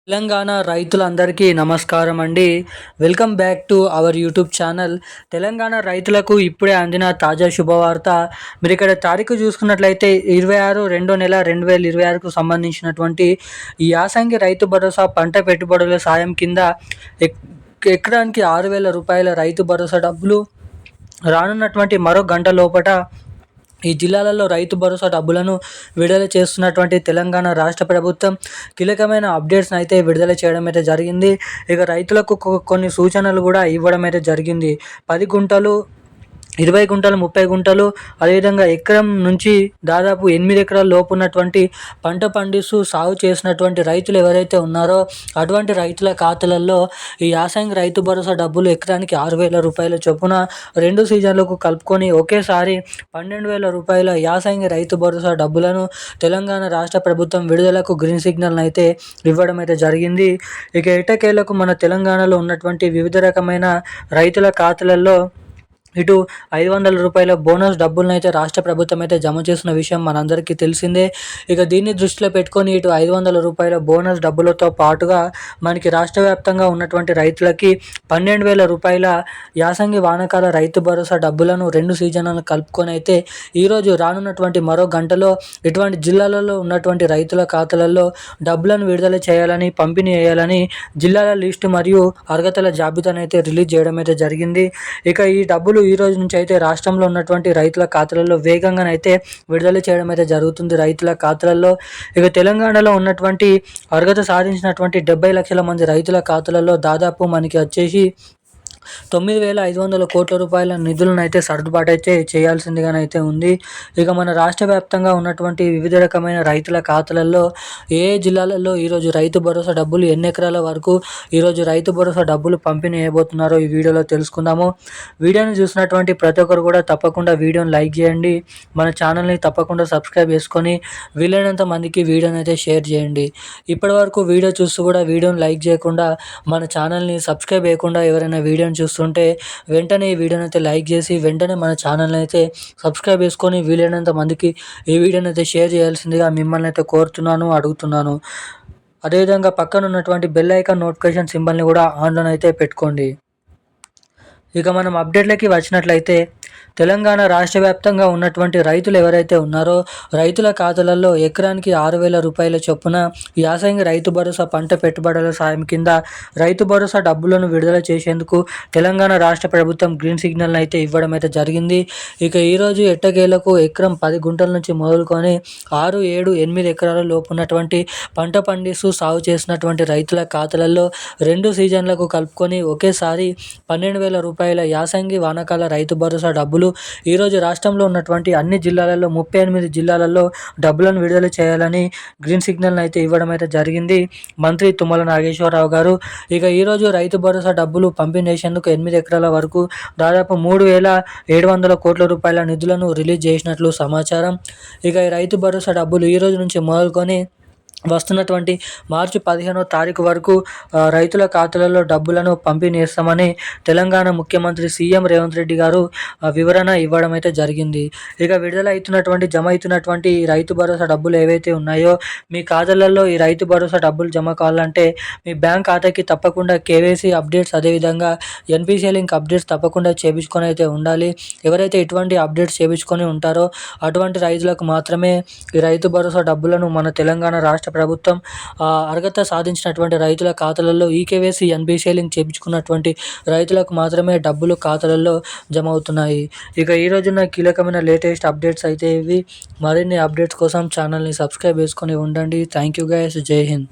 తెలంగాణ రైతులందరికీ నమస్కారం అండి. Welcome back to our YouTube channel. Telangana రైతులకు ఇప్పుడే అందిన తాజా శుభవార్త. మీరు ఇక్కడ తారీఖు చూసుకున్నట్లయితే 26/2/2026కు సంబంధించినటువంటి ఈ యాసంగి రైతు భరోసా పంట పెట్టుబడుల సాయం కింద ఎకరానికి 6,000 రూపాయల రైతు భరోసా డబ్బులు రానున్నటువంటి మరో గంట లోపట ఈ జిల్లాలలో రైతు భరోసా డబ్బులను విడుదల చేస్తున్నటువంటి తెలంగాణ రాష్ట్ర ప్రభుత్వం కీలకమైన అప్డేట్స్ని అయితే విడుదల చేయడం అయితే జరిగింది. ఇక రైతులకు కొన్ని సూచనలు కూడా ఇవ్వడం అయితే జరిగింది. 10 గుంటలు, 20 గుంటలు, 30 గుంటలు, అదేవిధంగా ఎకరం నుంచి దాదాపు 8 ఎకరాల లోపు ఉన్నటువంటి పంట పండిస్తూ సాగు చేసినటువంటి రైతులు ఎవరైతే ఉన్నారో అటువంటి రైతుల ఖాతాలలో ఈ యాసంగి రైతు భరోసా డబ్బులు ఎకరానికి 6,000 రూపాయల చొప్పున 2 సీజన్లకు కలుపుకొని ఒకేసారి 12,000 రూపాయల యాసంగి రైతు భరోసా డబ్బులను తెలంగాణ రాష్ట్ర ప్రభుత్వం విడుదలకు గ్రీన్ సిగ్నల్ అయితే ఇవ్వడం అయితే జరిగింది. ఇక ఎట్టకేలకు మన తెలంగాణలో ఉన్నటువంటి వివిధ రకమైన రైతుల ఖాతాలలో ఇటు 500 రూపాయల బోనస్ డబ్బులను అయితే రాష్ట్ర ప్రభుత్వం అయితే జమ చేసిన విషయం మనందరికీ తెలిసిందే. ఇక దీన్ని దృష్టిలో పెట్టుకొని ఇటు 500 రూపాయల బోనస్ డబ్బులతో పాటుగా మనకి రాష్ట్ర వ్యాప్తంగా ఉన్నటువంటి రైతులకి 12,000 రూపాయల యాసంగి వానాకాల రైతు భరోసా డబ్బులను 2 సీజన్లను కలుపుకొని అయితే ఈరోజు రానున్నటువంటి మరో గంటలో ఇటువంటి జిల్లాలలో ఉన్నటువంటి రైతుల ఖాతాలలో డబ్బులను విడుదల చేయాలని, పంపిణీ చేయాలని జిల్లాల లిస్టు మరియు అర్హతల జాబితాను అయితే రిలీజ్ చేయడం అయితే జరిగింది. ఇక ఈ డబ్బులు ఈ రోజు నుంచి అయితే రాష్ట్రంలో ఉన్నటువంటి రైతుల ఖాతాలలో వేగంగానైతే విడుదల చేయడం అయితే జరుగుతుంది రైతుల ఖాతాలలో. ఇక తెలంగాణలో ఉన్నటువంటి అర్హత సాధించినటువంటి 70 లక్షల మంది రైతుల ఖాతాలలో దాదాపు మనకి వచ్చేసి 9,500 కోట్ల రూపాయల నిధులను అయితే సర్దుబాటు అయితే చేయాల్సిందిగానైతే ఉంది. ఇక మన రాష్ట్ర వ్యాప్తంగా ఉన్నటువంటి వివిధ రకమైన రైతుల ఖాతాలలో ఏ జిల్లాలలో ఈరోజు రైతు భరోసా డబ్బులు, ఎన్ని ఎకరాల వరకు ఈరోజు రైతు భరోసా డబ్బులు పంపిణీ చేయబోతున్నారో ఈ వీడియోలో తెలుసుకుందాము. వీడియోని చూసినటువంటి ప్రతి ఒక్కరు కూడా తప్పకుండా వీడియోని లైక్ చేయండి. మన ఛానల్ని తప్పకుండా సబ్స్క్రైబ్ చేసుకొని వీలైనంత మందికి వీడియోని అయితే షేర్ చేయండి. ఇప్పటి వరకు వీడియో చూస్తూ కూడా వీడియోని లైక్ చేయకుండా మన ఛానల్ని సబ్స్క్రైబ్ చేయకుండా ఎవరైనా వీడియోని చూస్తుంటే వెంటనే ఈ వీడియోని అయితే లైక్ చేసి వెంటనే మన ఛానల్ని అయితే సబ్స్క్రైబ్ చేసుకొని వీలైనంత మందికి ఈ వీడియోని అయితే షేర్ చేయాల్సిందిగా మిమ్మల్ని అయితే కోరుతున్నాను, అడుగుతున్నాను. అదేవిధంగా పక్కన ఉన్నటువంటి బెల్ ఐకాన్ నోటిఫికేషన్ సింబల్ని కూడా ఆన్లో అయితే పెట్టుకోండి. ఇక మనం అప్డేట్లకి వచ్చినట్లయితే తెలంగాణ రాష్ట్ర వ్యాప్తంగా ఉన్నటువంటి రైతులు ఎవరైతే ఉన్నారో రైతుల ఖాతాలలో ఎకరానికి 6,000 రూపాయల చొప్పున యాసంగి రైతు భరోసా పంట పెట్టుబడుల సాయం కింద రైతు భరోసా డబ్బులను విడుదల చేసేందుకు తెలంగాణ రాష్ట్ర ప్రభుత్వం గ్రీన్ సిగ్నల్ అయితే ఇవ్వడం అయితే జరిగింది. ఇక ఈరోజు ఎట్టకేలకు ఎకరం 10 గుంటల నుంచి మొదలుకొని 6, 7, 8 ఎకరాల లోపు ఉన్నటువంటి పంట పండిస్తూ సాగు చేసినటువంటి రైతుల ఖాతాలలో 2 సీజన్లకు కలుపుకొని ఒకేసారి 12,000 రూపాయల యాసంగి వానాకాల రైతు భరోసా డబ్బులు ఈరోజు రాష్ట్రంలో ఉన్నటువంటి అన్ని జిల్లాలలో 38 జిల్లాలలో డబ్బులను విడుదల చేయాలని గ్రీన్ సిగ్నల్ అయితే ఇవ్వడం అయితే జరిగింది మంత్రి తుమ్మల నాగేశ్వరరావు గారు. ఇక ఈరోజు రైతు భరోసా డబ్బులు పంపిణీ చేసేందుకు 8 ఎకరాల వరకు దాదాపు 3,700 కోట్ల రూపాయల నిధులను రిలీజ్ చేసినట్లు సమాచారం. ఇక ఈ రైతు భరోసా డబ్బులు ఈ రోజు నుంచి మొదలుకొని వస్తున్నటువంటి మార్చి 15వ తారీఖు వరకు రైతుల ఖాతాలలో డబ్బులను పంపిణీ చేస్తామని తెలంగాణ ముఖ్యమంత్రి సీఎం రేవంత్ రెడ్డి గారు వివరణ ఇవ్వడం అయితే జరిగింది. ఇక విడుదల అవుతున్నటువంటి జమ అవుతున్నటువంటి ఈ రైతు భరోసా డబ్బులు ఏవైతే ఉన్నాయో మీ ఖాతాలలో ఈ రైతు భరోసా డబ్బులు జమ కావాలంటే మీ బ్యాంక్ ఖాతాకి తప్పకుండా కేవైసీ అప్డేట్స్, అదేవిధంగా ఎన్పిసిఐ లింక్ అప్డేట్స్ తప్పకుండా చేయించుకొని అయితే ఉండాలి. ఎవరైతే ఇటువంటి అప్డేట్స్ చేయించుకొని ఉంటారో అటువంటి రైతులకు మాత్రమే ఈ రైతు భరోసా డబ్బులను మన తెలంగాణ రాష్ట్ర ప్రభుత్వం అర్హత సాధించినటువంటి రైతుల ఖాతాలలో ఈకేవైసీ, ఎన్పిసిఐ లింక్ చేయించుకున్నటువంటి రైతులకు మాత్రమే డబ్బులు ఖాతాలలో జమ అవుతున్నాయి. ఇక ఈ రోజున కీలకమైన లేటెస్ట్ అప్డేట్స్ అయితే ఇవి. మరిన్ని అప్డేట్స్ కోసం ఛానల్ని సబ్స్క్రైబ్ చేసుకొని ఉండండి. Thank you guys. జై హింద్.